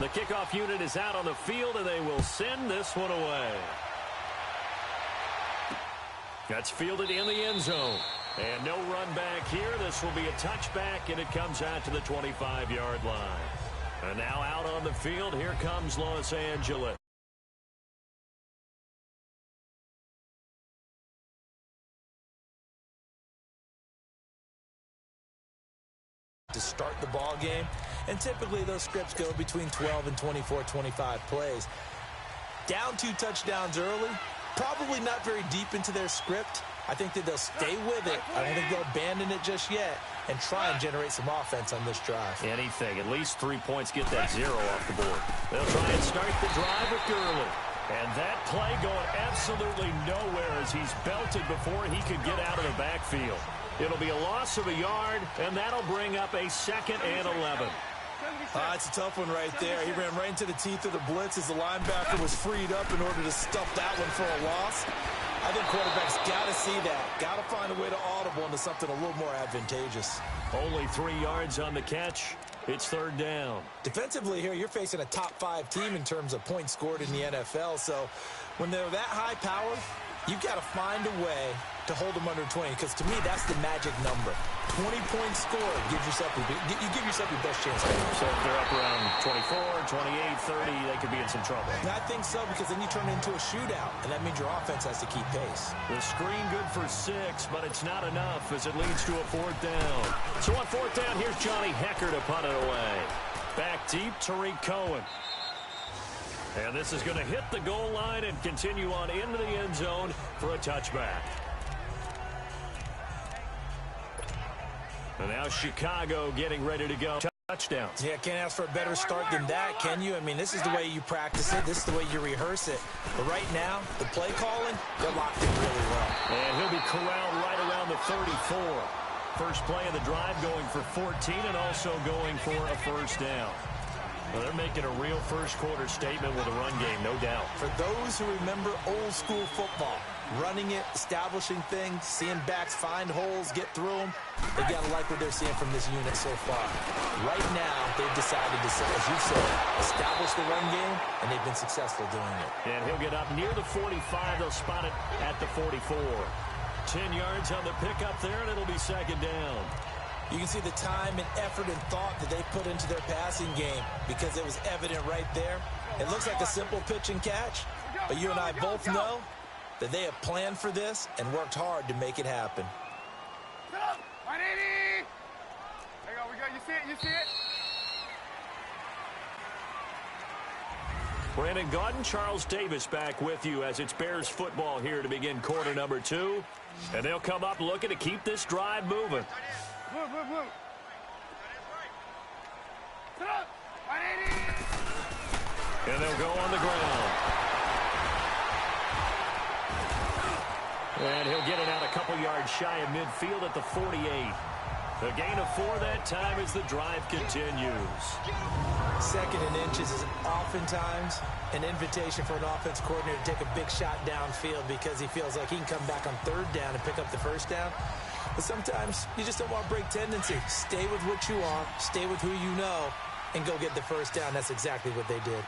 The kickoff unit is out on the field, and they will send this one away. That's fielded in the end zone. And no run back here. This will be a touchback, and it comes out to the 25-yard line. And now out on the field, here comes Los Angeles. To start the ball game, and typically those scripts go between 12 and 24, 25 plays. Down 2 touchdowns early, probably not very deep into their script. I think that they'll stay with it. I don't think they'll abandon it just yet and try and generate some offense on this drive. Anything, at least 3 points, get that 0 off the board. They'll try and start the drive with Gurley. And that play going absolutely nowhere as he's belted before he could get out of the backfield. It'll be a loss of a yard, and that'll bring up a 2nd and 11. It's a tough one right there. He ran right into the teeth of the blitz as the linebacker was freed up in order to stuff that one for a loss. I think quarterbacks got to see that. Got to find a way to audible into something a little more advantageous. Only 3 yards on the catch. It's 3rd down. Defensively here, you're facing a top 5 team in terms of points scored in the NFL. So when they're that high powered, you've got to find a way to hold them under 20, because to me, that's the magic number. 20 points scored gives yourself you give yourself your best chance. So if they're up around 24, 28, 30, they could be in some trouble. And I think so, because then you turn it into a shootout, and that means your offense has to keep pace. The screen good for 6, but it's not enough as it leads to a 4th down. So on 4th down, here's Johnny Hecker to punt it away. Back deep, Tariq Cohen. And this is going to hit the goal line and continue on into the end zone for a touchback. And now Chicago getting ready to go. Touchdowns. Yeah, can't ask for a better start than that, can you? I mean, this is the way you practice it. This is the way you rehearse it. But right now, the play calling, they're locked in really well. And he'll be corralled right around the 34. First play of the drive going for 14 and also going for a 1st down. Well, they're making a real first-quarter statement with a run game, no doubt. For those who remember old-school football, running it, establishing things, seeing backs find holes, get through them, they got to like what they're seeing from this unit so far. Right now, they've decided to, as you said, establish the run game, and they've been successful doing it. And he'll get up near the 45. They'll spot it at the 44. 10 yards on the pickup there, and it'll be 2nd down. You can see the time and effort and thought that they put into their passing game because it was evident right there. It looks like a simple pitch and catch, but you and I both know that they have planned for this and worked hard to make it happen. 180! There you go, we got, you see it, you see it? Brandon Gaudin, Charles Davis back with you as it's Bears football here to begin quarter number 2. And they'll come up looking to keep this drive moving. Blue. Sit up! 180! And they'll go on the ground. And he'll get it out a couple yards shy of midfield at the 48. A gain of 4 that time as the drive continues. 2nd and inches is oftentimes an invitation for an offense coordinator to take a big shot downfield because he feels like he can come back on 3rd down and pick up the 1st down. But sometimes you just don't want to break tendency. Stay with what you are, stay with who you know, and go get the 1st down. That's exactly what they did.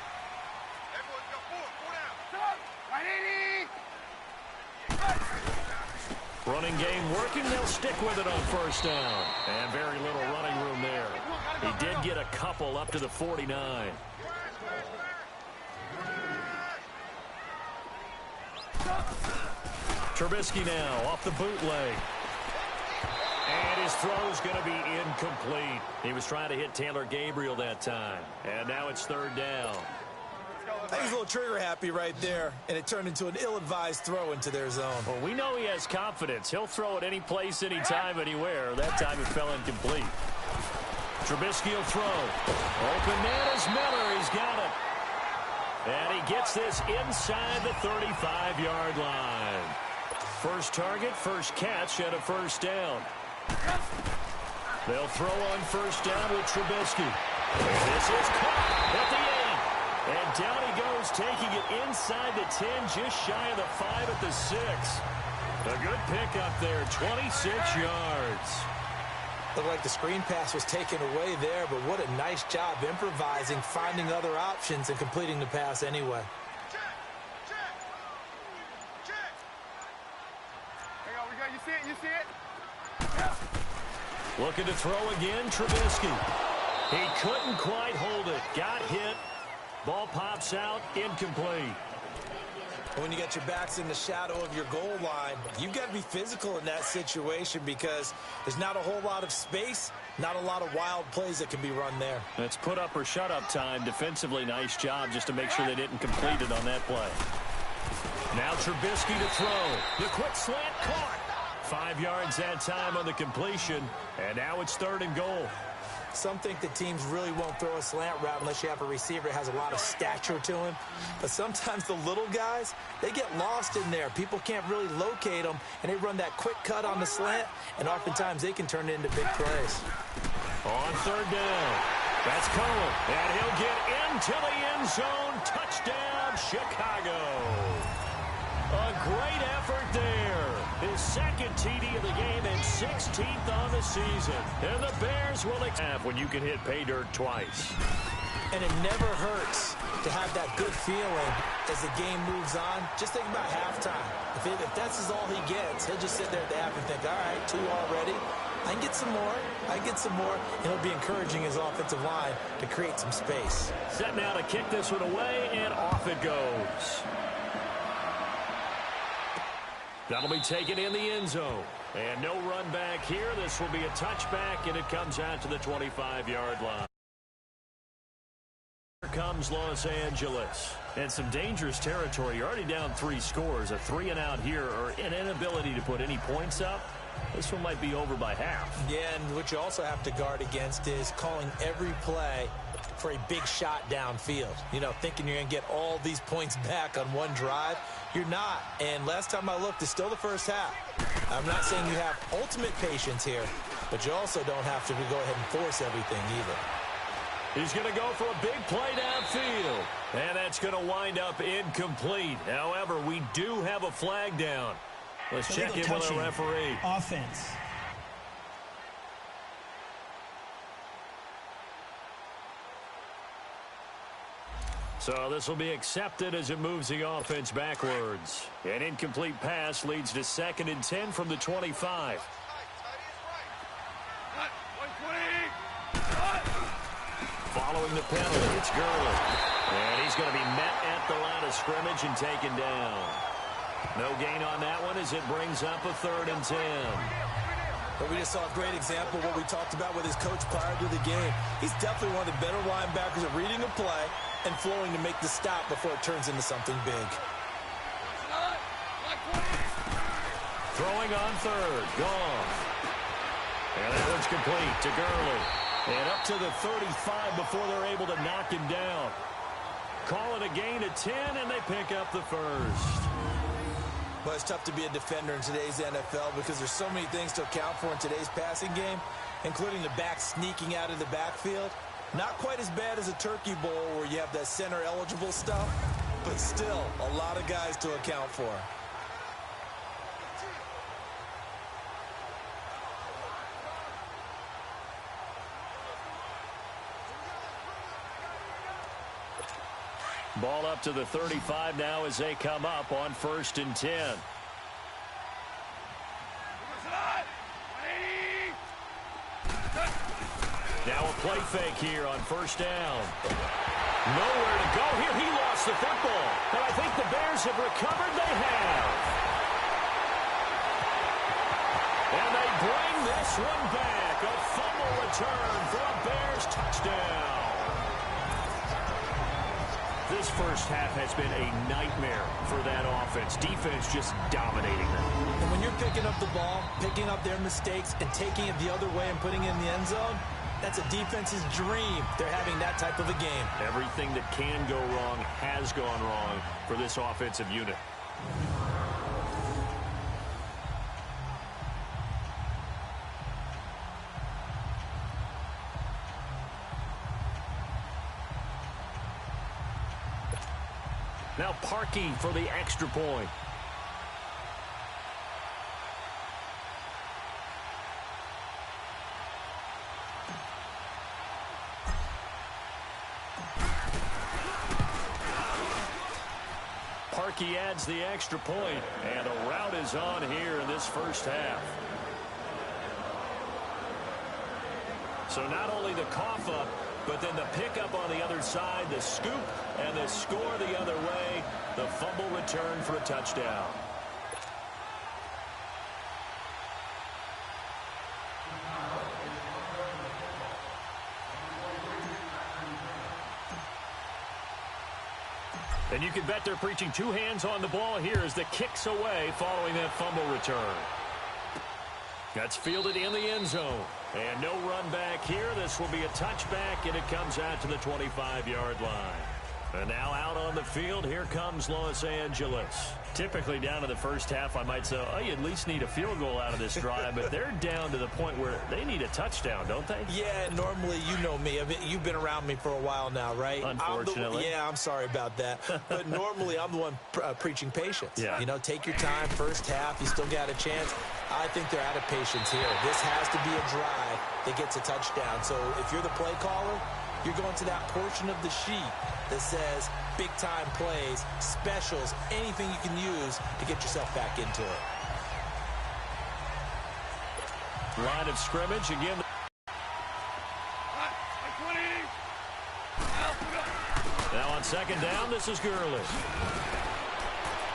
Running game working. They'll stick with it on 1st down. And very little running room there. He did get a couple up to the 49. Trubisky now off the bootleg. And his throw's going to be incomplete. He was trying to hit Taylor Gabriel that time. And now it's 3rd down. I think he's a little trigger happy right there, and it turned into an ill-advised throw into their zone. Well, we know he has confidence. He'll throw it any place, anytime, anywhere. That time it fell incomplete. Trubisky will throw. Open man is Miller. He's got it. And he gets this inside the 35-yard line. First target, first catch, and a 1st down. They'll throw on 1st down with Trubisky. This is caught at the 8. And down he goes, taking it inside the 10, just shy of the 5 at the 6. A good pickup there, 26 yards. Looked like the screen pass was taken away there, but what a nice job improvising, finding other options, and completing the pass anyway. Hang on, we got you see it, you see it? Looking to throw again, Trubisky. He couldn't quite hold it. Got hit. Ball pops out, incomplete. When you get your backs in the shadow of your goal line, you've got to be physical in that situation because there's not a whole lot of space, not a lot of wild plays that can be run there. It's put up or shut up time. Defensively, nice job just to make sure they didn't complete it on that play. Now Trubisky to throw. The quick slant caught. 5 yards that time on the completion, and now it's 3rd and goal. Some think that teams really won't throw a slant route unless you have a receiver that has a lot of stature to him. But sometimes the little guys, they get lost in there. People can't really locate them, and they run that quick cut on the slant, and oftentimes they can turn it into big plays. On 3rd down, that's Cohen, and he'll get into the end zone. Touchdown, Chicago. A great effort there. His 2nd TD of the game and 16th on the season. And the Bears will have when you can hit pay dirt twice. And it never hurts to have that good feeling as the game moves on. Just think about halftime. If that's all he gets, he'll just sit there at the half and think, all right, 2 already. I can get some more. I can get some more. And he'll be encouraging his offensive line to create some space. Set now to kick this one away, and off it goes. That'll be taken in the end zone. And no run back here. This will be a touchback, and it comes out to the 25-yard line. Here comes Los Angeles. And some dangerous territory. You're already down 3 scores. A 3-and-out here, or an inability to put any points up. This one might be over by half. Yeah, and what you also have to guard against is calling every play for a big shot downfield. You know, thinking you're going to get all these points back on one drive. You're not. And last time I looked, it's still the first half. I'm not saying you have ultimate patience here, but you also don't have to go ahead and force everything either. He's going to go for a big play downfield. And that's going to wind up incomplete. However, we do have a flag down. Let's check in with our referee. Offense. So this will be accepted as it moves the offense backwards. An incomplete pass leads to 2nd and 10 from the 25. Following the penalty, it's Gurley. And he's going to be met at the line of scrimmage and taken down. No gain on that one as it brings up a 3rd and 10. But we just saw a great example of what we talked about with his coach prior to the game. He's definitely one of the better linebackers at reading a play and flowing to make the stop before it turns into something big. Throwing on 3rd, gone. And that one's complete to Gurley. And up to the 35 before they're able to knock him down. Call it a gain of 10, and they pick up the 1st. But it's tough to be a defender in today's NFL because there's so many things to account for in today's passing game, including the back sneaking out of the backfield. Not quite as bad as a turkey bowl where you have that center-eligible stuff, but still a lot of guys to account for. Ball up to the 35 now as they come up on 1st and 10. Now a play fake here on 1st down. Nowhere to go here. He lost the football. But I think the Bears have recovered. They have. And they bring this one back. A fumble return for a Bears touchdown. This first half has been a nightmare for that offense. Defense just dominating them. And when you're picking up the ball, picking up their mistakes, and taking it the other way and putting it in the end zone, that's a defense's dream. They're having that type of a game. Everything that can go wrong has gone wrong for this offensive unit. Now Parkey for the extra point. Parkey adds the extra point, and a rout is on here in this first half. So not only the cough up, but then the pickup on the other side, the scoop, and the score the other way. The fumble return for a touchdown. And you can bet they're preaching two hands on the ball here as the kick's away following that fumble return. That's fielded in the end zone. And no run back here. This will be a touchback, and it comes out to the 25-yard line. And now out on the field, here comes Los Angeles. Typically down in the first half, I might say, oh, you at least need a field goal out of this drive. But they're down to the point where they need a touchdown, don't they? Yeah, normally, you know me. I mean, you've been around me for a while now, right? Unfortunately. I'm sorry about that. But normally, I'm the one preaching patience. Yeah. You know, take your time, first half, you still got a chance. I think they're out of patience here. This has to be a drive that gets a touchdown. So if you're the play caller, you're going to that portion of the sheet that says big-time plays, specials, anything you can use to get yourself back into it. Line of scrimmage again. Now on second down, this is Gurley.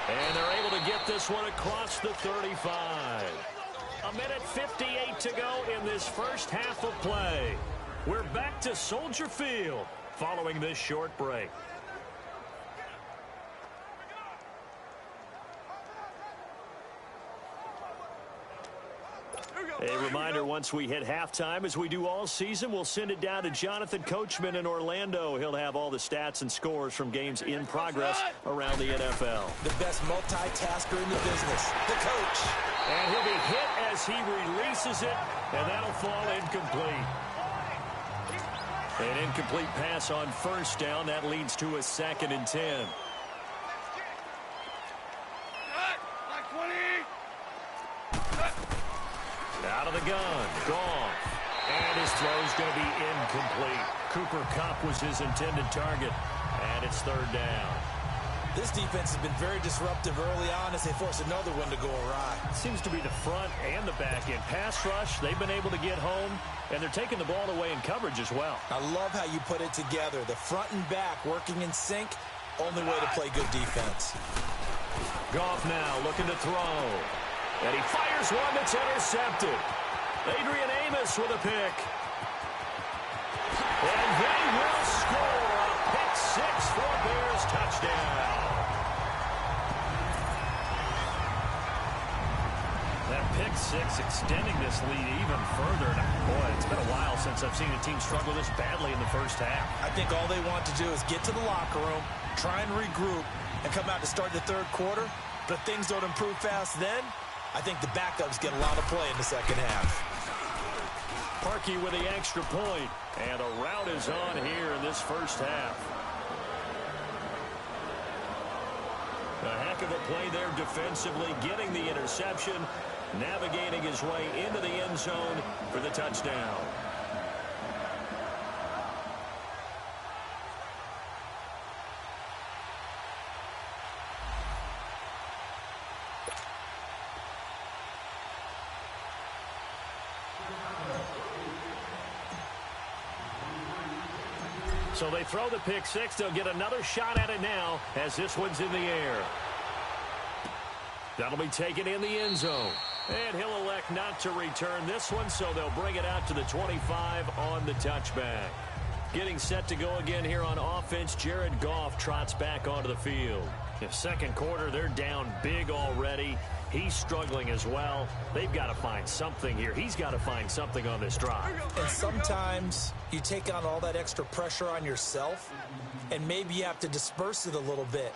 And they're able to get this one across the 35. A minute 58 to go in this first half of play. We're back to Soldier Field following this short break. A reminder, once we hit halftime, as we do all season, we'll send it down to Jonathan Coachman in Orlando. He'll have all the stats and scores from games in progress around the NFL. The best multitasker in the business, the coach. And he'll be hit as he releases it, and that'll fall incomplete. An incomplete pass on first down. That leads to a 2nd and 10. Out of the gun, Goff. And his throw's going to be incomplete. Cooper Kupp was his intended target, and it's 3rd down. This defense has been very disruptive early on as they force another one to go awry. Seems to be the front and the back end. Pass rush, they've been able to get home, and they're taking the ball away in coverage as well. I love how you put it together. The front and back working in sync, only way to play good defense. Goff now looking to throw. And he fires one that's intercepted. Adrian Amos with a pick. And they will score a pick 6 for a Bears touchdown. That pick 6 extending this lead even further. Boy, it's been a while since I've seen a team struggle this badly in the first half. I think all they want to do is get to the locker room, try and regroup, and come out to start the third quarter. But if things don't improve fast then, I think the backups get a lot of play in the second half. Parkey with the extra point, and a rout is on here in this first half. A heck of a play there defensively, getting the interception, navigating his way into the end zone for the touchdown. So they throw the pick 6. They'll get another shot at it now as this one's in the air. That'll be taken in the end zone. And he'll elect not to return this one, so they'll bring it out to the 25 on the touchback. Getting set to go again here on offense, Jared Goff trots back onto the field. In second quarter, they're down big already. He's struggling as well. They've got to find something here. He's got to find something on this drive. And sometimes you take on all that extra pressure on yourself, and maybe you have to disperse it a little bit.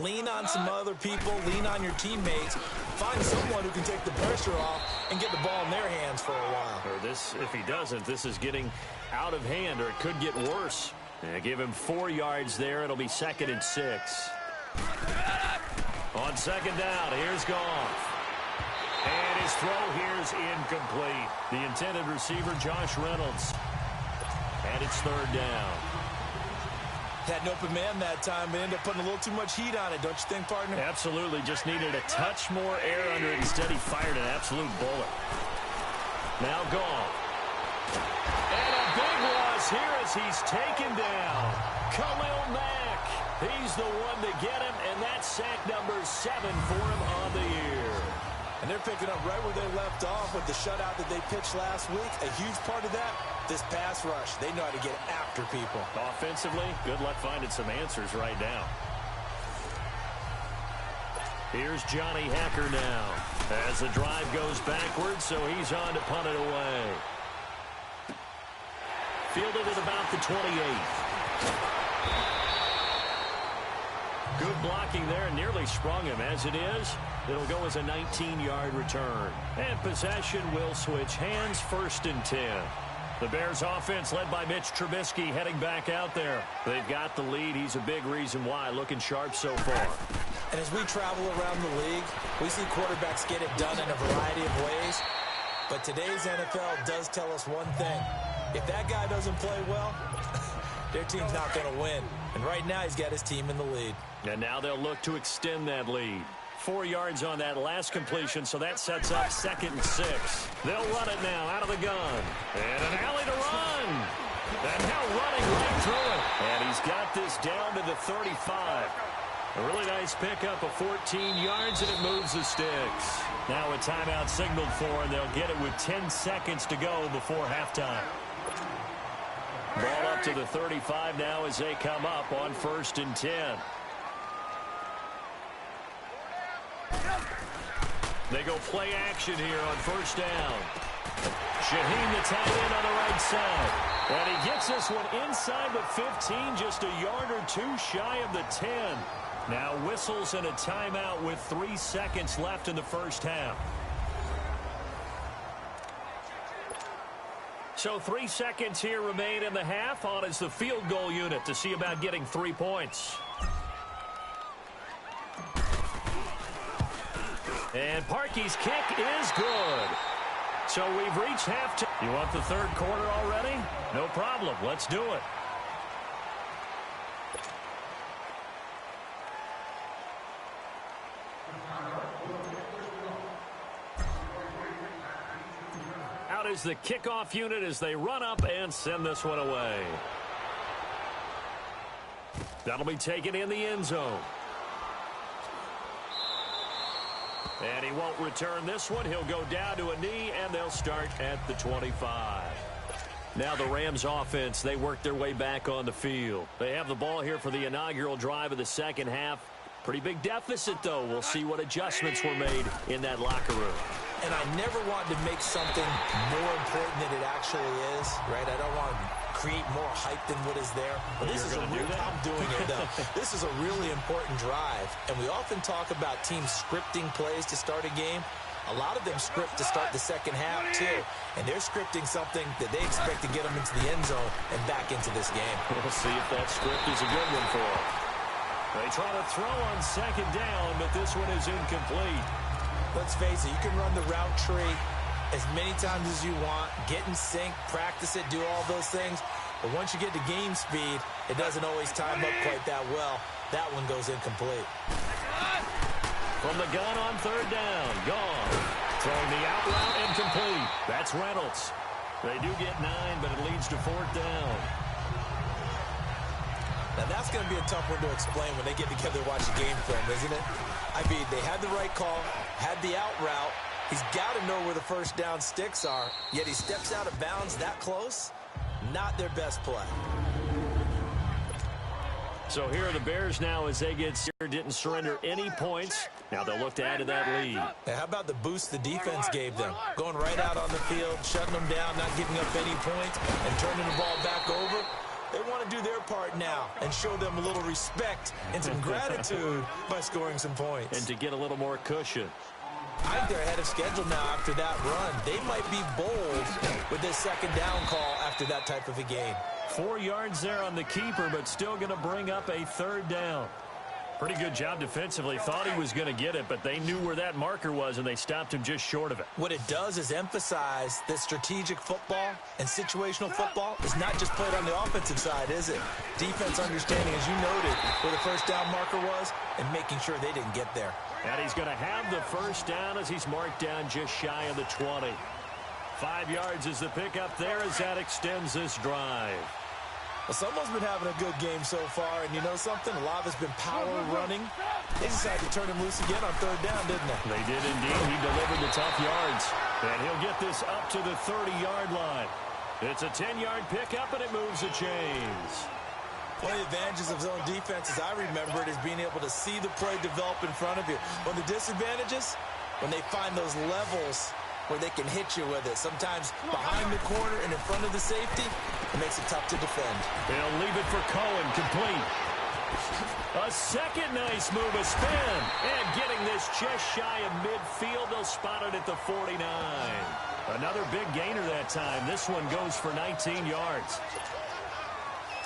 Lean on some other people, lean on your teammates, find someone who can take the pressure off and get the ball in their hands for a while. Or this, if he doesn't, this is getting out of hand, or it could get worse. Give him 4 yards there. It'll be 2nd and 6. On second down, here's Goff. And his throw here's incomplete. The intended receiver, Josh Reynolds. And it's 3rd down. Had an open man that time, but ended up putting a little too much heat on it, don't you think, partner? Absolutely. Just needed a touch more air under it. Instead, he fired an absolute bullet. Now gone. And a big loss here as he's taken down. Khalil Mack. He's the one to get him, and that's sack number 7 for him on the year. And they're picking up right where they left off with the shutout that they pitched last week. A huge part of that, this pass rush. They know how to get after people. Offensively, good luck finding some answers right now. Here's Johnny Hacker now as the drive goes backwards, so he's on to punt it away. Fielded at about the 28. Good blocking there, nearly sprung him. As it is, it'll go as a 19-yard return. And possession will switch hands, 1st and 10. The Bears offense led by Mitch Trubisky heading back out there. They've got the lead. He's a big reason why. Looking sharp so far. And as we travel around the league, we see quarterbacks get it done in a variety of ways. But today's NFL does tell us one thing. If that guy doesn't play well, their team's not going to win. And right now he's got his team in the lead. And now they'll look to extend that lead. 4 yards on that last completion, so that sets up 2nd and 6. They'll run it now out of the gun. And an alley to run. And now running right through it. And he's got this down to the 35. A really nice pickup of 14 yards, and it moves the sticks. Now a timeout signaled for, and they'll get it with 10 seconds to go before halftime. Ball up to the 35 now as they come up on 1st and 10. They go play action here on 1st down. Shaheen, the tight end on the right side. And he gets this one inside the 15, just a yard or 2 shy of the 10. Now whistles and a timeout with 3 seconds left in the first half. So 3 seconds here remain in the half. On is the field goal unit to see about getting 3 points. And Parkey's kick is good. So we've reached halftime. You want the 3rd quarter already? No problem. Let's do it. Out is the kickoff unit as they run up and send this one away. That'll be taken in the end zone. And he won't return this one. He'll go down to a knee, and they'll start at the 25. Now the Rams offense, they work their way back on the field. They have the ball here for the inaugural drive of the second half. Pretty big deficit, though. We'll see what adjustments were made in that locker room. And I never wanted to make something more important than it actually is, right? I don't want to create more hype than what is there. But this is a real, I'm doing it though. This is a really important drive. And we often talk about teams scripting plays to start a game. A lot of them script to start the second half too. And they're scripting something that they expect to get them into the end zone and back into this game. We'll see if that script is a good one for them. They try to throw on 2nd down, but this one is incomplete. Let's face it, you can run the route tree as many times as you want, get in sync, practice it, do all those things. But once you get to game speed, it doesn't always time up quite that well. That one goes incomplete. From the gun on 3rd down, gone. Throwing the out route incomplete. That's Reynolds. They do get 9, but it leads to 4th down. Now that's going to be a tough one to explain when they get together to watch the game film, isn't it? I mean, they had the right call, had the out route. He's got to know where the 1st down sticks are, yet he steps out of bounds that close. Not their best play. So here are the Bears now as they get here, didn't surrender any points. Now they'll look to add to that lead. Now, how about the boost the defense gave them? Going right out on the field, shutting them down, not giving up any points, and turning the ball back over. They want to do their part now and show them a little respect and some gratitude by scoring some points. And to get a little more cushion. I think they're ahead of schedule now after that run. They might be bold with this 2nd down call after that type of a game. 4 yards there on the keeper, but still going to bring up a 3rd down. Pretty good job defensively. Thought he was going to get it, but they knew where that marker was, and they stopped him just short of it. What it does is emphasize that strategic football and situational football is not just played on the offensive side, is it? Defense understanding, as you noted, where the first down marker was and making sure they didn't get there. And he's going to have the first down as he's marked down just shy of the 20. 5 yards is the pickup there as that extends this drive. Well, someone's been having a good game so far, and you know something? A lot of it's been power running. They decided to turn him loose again on third down, didn't they? They did indeed. He delivered the tough yards. And he'll get this up to the 30-yard line. It's a 10-yard pickup, and it moves the chains. One of the advantages of zone defense, as I remember it, is being able to see the play develop in front of you. One of the disadvantages, when they find those levels where they can hit you with it. Sometimes behind the corner and in front of the safety, it makes it tough to defend. They'll leave it for Cohen, complete. A second nice move, a spin. And getting this just shy of midfield, they'll spot it at the 49. Another big gainer that time. This one goes for 19 yards.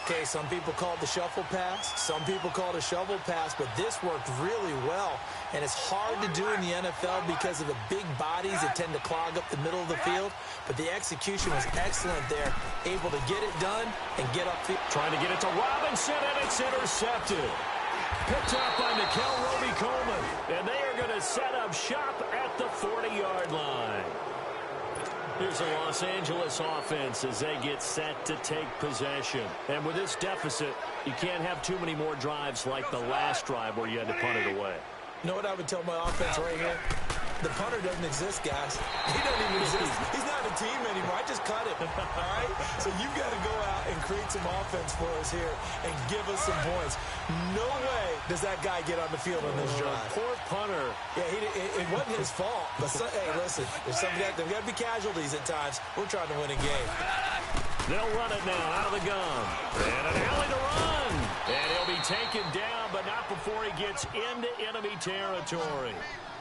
Okay, some people call it the shuffle pass. Some people call it a shovel pass, but this worked really well. And it's hard to do in the NFL because of the big bodies that tend to clog up the middle of the field. But the execution was excellent there, able to get it done and get upfield. Trying to get it to Robinson, and it's intercepted. Picked up by Nickel Roby-Coleman. And they are going to set up shop at the 40-yard line. Here's the Los Angeles offense as they get set to take possession. And with this deficit, you can't have too many more drives like the last drive where you had to punt it away. You know what I would tell my offense right here? The punter doesn't exist, guys. He doesn't even exist. He's not a team anymore. I just cut him, all right? So you've got to go out and create some offense for us here and give us some points. No way does that guy get on the field on this drive. Poor punter. Yeah, it wasn't his fault. But, hey, listen, there's got to be casualties at times. We're trying to win a game. They'll run it now out of the gun. And an alley to run. And he'll be taken down, but not before he gets into enemy territory.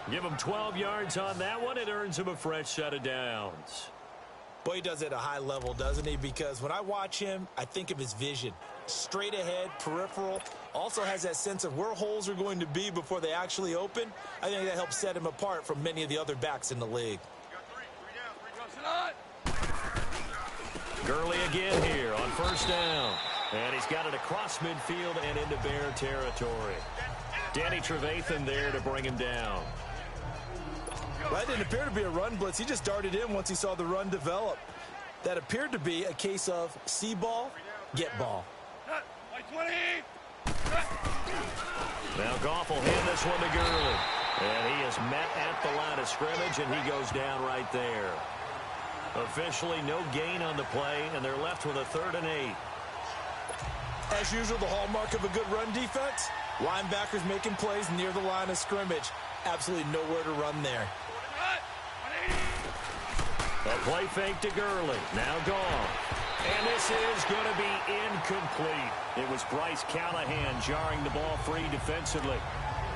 Give him 12 yards on that one. It earns him a fresh set of downs. Boy, he does it at a high level, doesn't he? Because when I watch him, I think of his vision. Straight ahead, peripheral. Also has that sense of where holes are going to be before they actually open. I think that helps set him apart from many of the other backs in the league. Gurley again here on first down. And he's got it across midfield and into Bear territory. Danny Trevathan there to bring him down. Well, that didn't appear to be a run blitz. He just darted in once he saw the run develop. That appeared to be a case of see ball, get ball. Now Goff will hand this one to Gurley. And he is met at the line of scrimmage, and he goes down right there. Officially no gain on the play, and they're left with a 3rd and 8. As usual, the hallmark of a good run defense, linebackers making plays near the line of scrimmage. Absolutely nowhere to run there. A play fake to Gurley. Now Goff. And this is going to be incomplete. It was Bryce Callahan jarring the ball free defensively.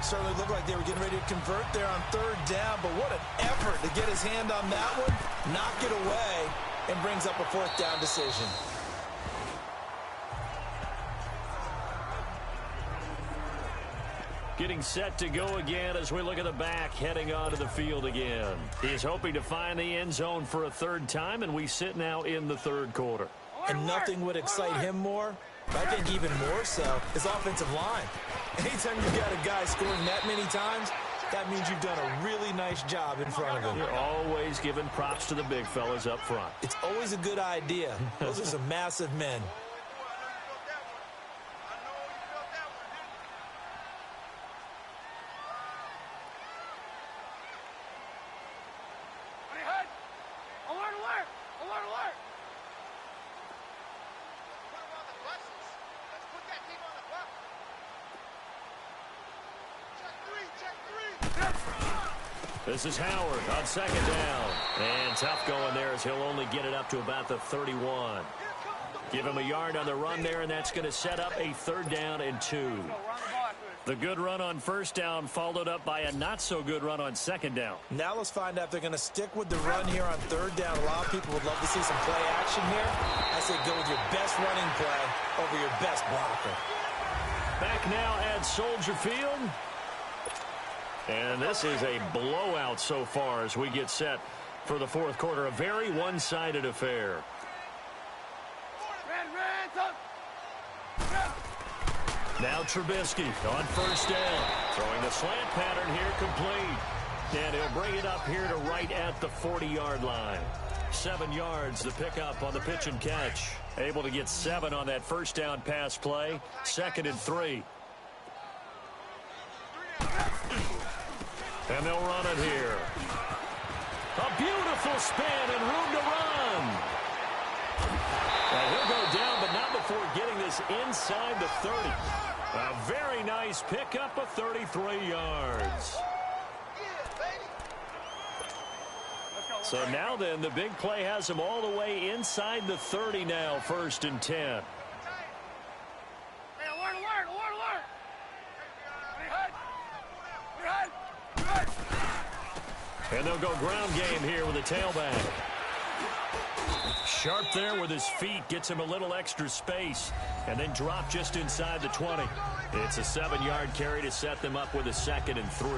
Certainly looked like they were getting ready to convert there on 3rd down, but what an effort to get his hand on that one, knock it away, and brings up a 4th down decision. Getting set to go again as we look at the back heading onto the field again. He's hoping to find the end zone for a 3rd time, and we sit now in the 3rd quarter. And nothing would excite him more, but I think even more so, his offensive line. Anytime you've got a guy scoring that many times, that means you've done a really nice job in front of him. You're always giving props to the big fellas up front. It's always a good idea. Those are some massive men. This is Howard on 2nd down. And tough going there as he'll only get it up to about the 31. Give him a yard on the run there, and that's going to set up a 3rd down and 2. The good run on 1st down followed up by a not-so-good run on 2nd down. Now let's find out if they're going to stick with the run here on 3rd down. A lot of people would love to see some play action here. I say go with your best running play over your best blocker. Back now at Soldier Field. And this is a blowout so far as we get set for the fourth quarter. A very one-sided affair. Now Trubisky on first down. Throwing the slant pattern here complete. And he'll bring it up here to right at the 40-yard line. 7 yards the pickup on the pitch and catch. Able to get 7 on that first down pass play. 2nd and 3. And they'll run it here. A beautiful spin and room to run. And he'll go down, but not before getting this inside the 30. A very nice pickup of 33 yards. So now then, the big play has him all the way inside the 30 now, 1st and 10. And they'll go ground game here with a tailback. Sharp there with his feet, gets him a little extra space, and then drop just inside the 20. It's a 7-yard carry to set them up with a 2nd and 3.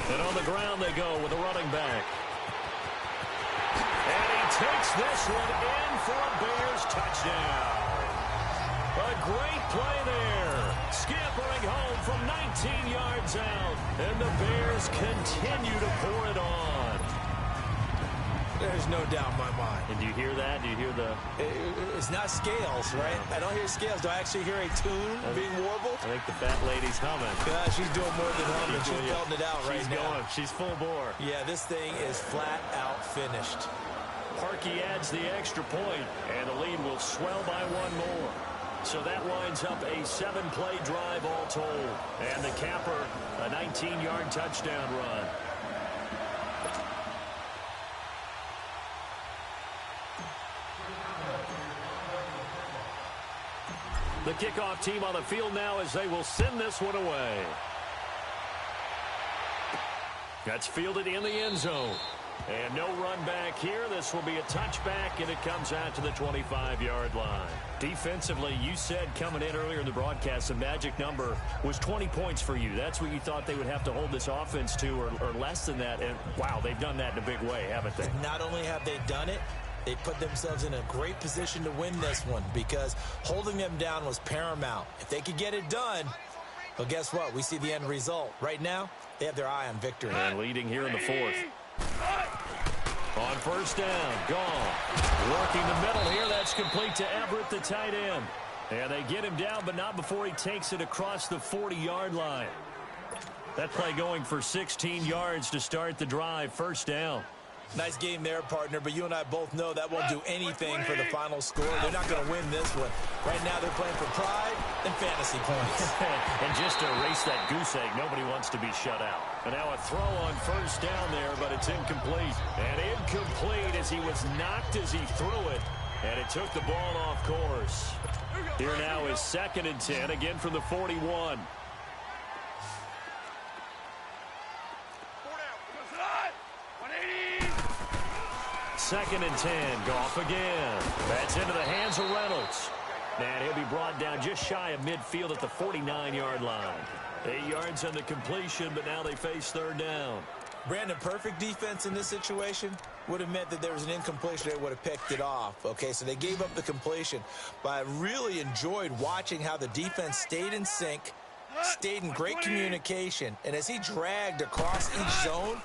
And on the ground they go with a running back. And he takes this one in for a Bears touchdown. A great play there. Scampering home from 19 yards out. And the Bears continue to pour it on. There's no doubt in my mind. And do you hear that? Do you hear the... It's not scales, right? I don't hear scales. Do I actually hear a tune being warbled? I think the fat lady's humming. Yeah, she's doing more than humming. She's belting it out right now. She's full bore. Yeah, this thing is flat out finished. Parkey adds the extra point, and the lead will swell by 1 more. So that winds up a 7-play drive all told. And the capper, a 19-yard touchdown run. The kickoff team on the field now as they will send this one away. That's fielded in the end zone. And no run back here. This will be a touchback, and it comes out to the 25-yard line. Defensively, you said coming in earlier in the broadcast, the magic number was 20 points for you. That's what you thought they would have to hold this offense to, or less than that. And, wow, they've done that in a big way, haven't they? Not only have they done it, they put themselves in a great position to win this one because holding them down was paramount. If they could get it done, well, guess what? We see the end result. Right now, they have their eye on victory. And leading here in the 4th. On first down, gone. Working the middle here, that's complete to Everett, the tight end. And they get him down, but not before he takes it across the 40-yard line. That play going for 16 yards to start the drive, 1st down. Nice game there, partner, but you and I both know that won't do anything for the final score. They're not going to win this one. Right now they're playing for pride and fantasy points. And just to erase that goose egg, nobody wants to be shut out. And now a throw on first down there, but it's incomplete. And incomplete as he was knocked as he threw it. And it took the ball off course. Here now is 2nd and 10, again from the 41. Second and 10. Goff again. That's into the hands of Reynolds. And he'll be brought down just shy of midfield at the 49-yard line. 8 yards on the completion, but now they face 3rd down. Brandon, perfect defense in this situation would have meant that there was an incompletion. They would have picked it off. Okay, so they gave up the completion. But I really enjoyed watching how the defense stayed in sync, stayed in great communication. And as he dragged across each zone,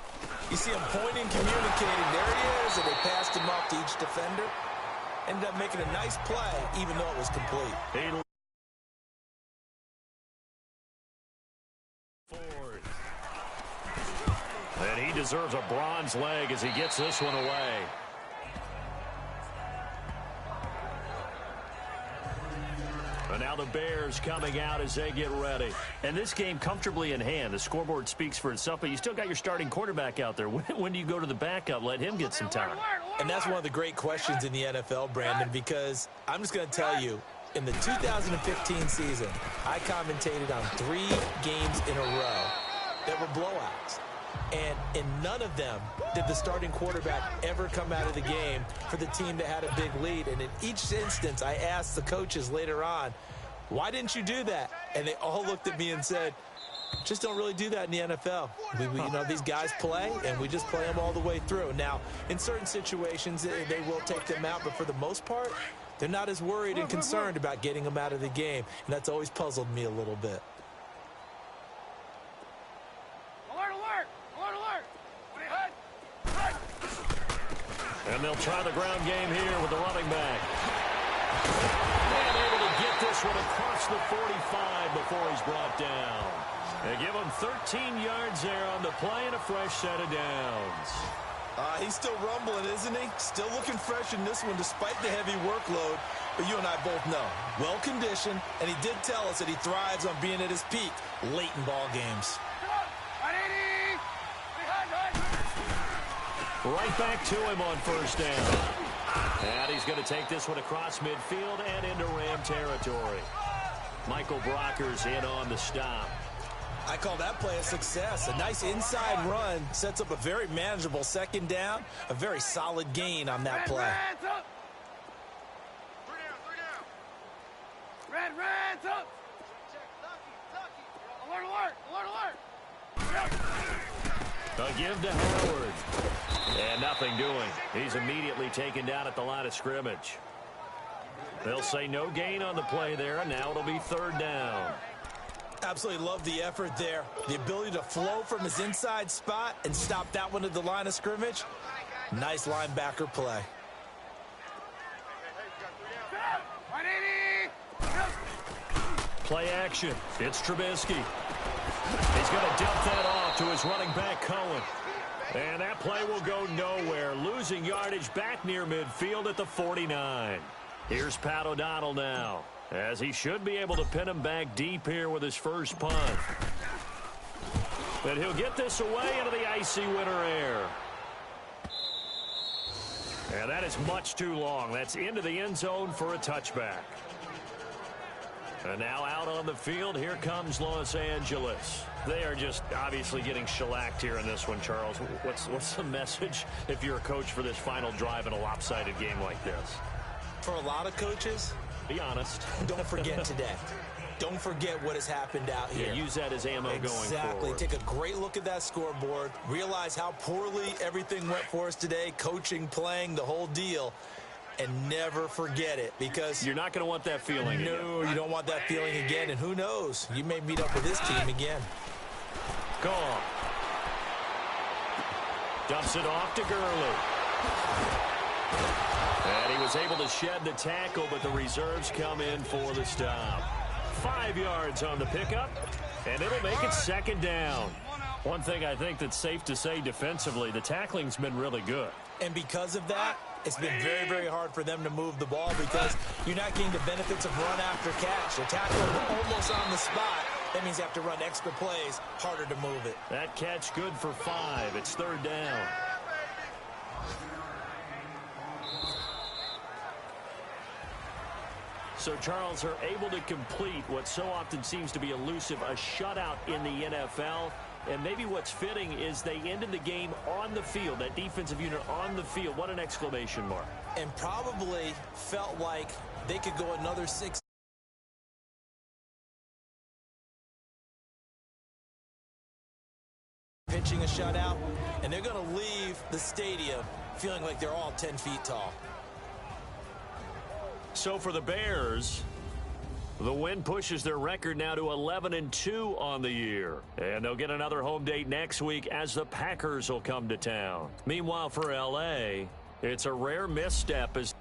you see him pointing, communicating. There he is, and they passed him off to each defender. Ended up making a nice play, even though it was complete. And he deserves a bronze leg as he gets this one away. And now the Bears coming out as they get ready. And this game comfortably in hand. The scoreboard speaks for itself, but you still got your starting quarterback out there. When do you go to the backup? Let him get some time. And that's one of the great questions in the NFL, Brandon, because I'm just going to tell you, In the 2015 season, I commentated on 3 games in a row that were blowouts. And in none of them did the starting quarterback ever come out of the game for the team that had a big lead. And in each instance, I asked the coaches later on, why didn't you do that? And they all looked at me and said, just don't really do that in the NFL. These guys play, and we just play them all the way through. Now, in certain situations, they will take them out, but for the most part, they're not as worried and concerned about getting them out of the game, and that's always puzzled me a little bit. Alert, alert! Alert, alert! And they'll try the ground game here with the running back. And able to get this one across the 45 before he's brought down. They give him 13 yards there on the play and a fresh set of downs. He's still rumbling, isn't he? Still looking fresh in this one despite the heavy workload. But you and I both know, well-conditioned, and he did tell us that he thrives on being at his peak late in ball games. Right back to him on first down. And he's going to take this one across midfield and into Ram territory. Michael Brocker's in on the stop. I call that play a success. A nice inside run sets up a very manageable second down. A very solid gain on that play. Red, red's up! Alert, alert! Alert, alert! A give to Howard. And nothing doing. He's immediately taken down at the line of scrimmage. They'll say no gain on the play there, and now it'll be third down. Absolutely love the effort there. The ability to flow from his inside spot and stop that one at the line of scrimmage. Nice linebacker play. Play action. It's Trubisky. He's going to dump that off to his running back, Cohen. And that play will go nowhere. Losing yardage back near midfield at the 49. Here's Pat O'Donnell now, as he should be able to pin him back deep here with his first punt. But he'll get this away into the icy winter air. And that is much too long. That's into the end zone for a touchback. And now out on the field, here comes Los Angeles. They are just obviously getting shellacked here in this one, Charles. What's the message if you're a coach for this final drive in a lopsided game like this? For a lot of coaches, be honest. Don't forget today. Don't forget what has happened out here. Yeah, use that as ammo going forward. Exactly. Take a great look at that scoreboard. Realize how poorly everything went for us today. Coaching, playing, the whole deal. And never forget it, because you're not going to want that feeling again. No, you don't want that feeling again. And who knows? You may meet up with this team again. Gone. Dumps it off to Gurley. And he was able to shed the tackle, but the reserves come in for the stop. 5 yards on the pickup, and it'll make it second down. One thing I think that's safe to say defensively, the tackling's been really good. And because of that, it's been very, very hard for them to move the ball because you're not getting the benefits of run after catch. A tackle almost on the spot. That means you have to run extra plays, harder to move it. That catch good for 5. It's third down. So Charles are able to complete what so often seems to be elusive, a shutout in the NFL. And maybe what's fitting is they ended the game on the field, that defensive unit on the field. What an exclamation mark. And probably felt like they could go another 6. Pitching a shutout, and they're going to leave the stadium feeling like they're all 10 feet tall. So for the Bears, the win pushes their record now to 11-2 on the year. And they'll get another home date next week as the Packers will come to town. Meanwhile, for L.A., it's a rare misstep as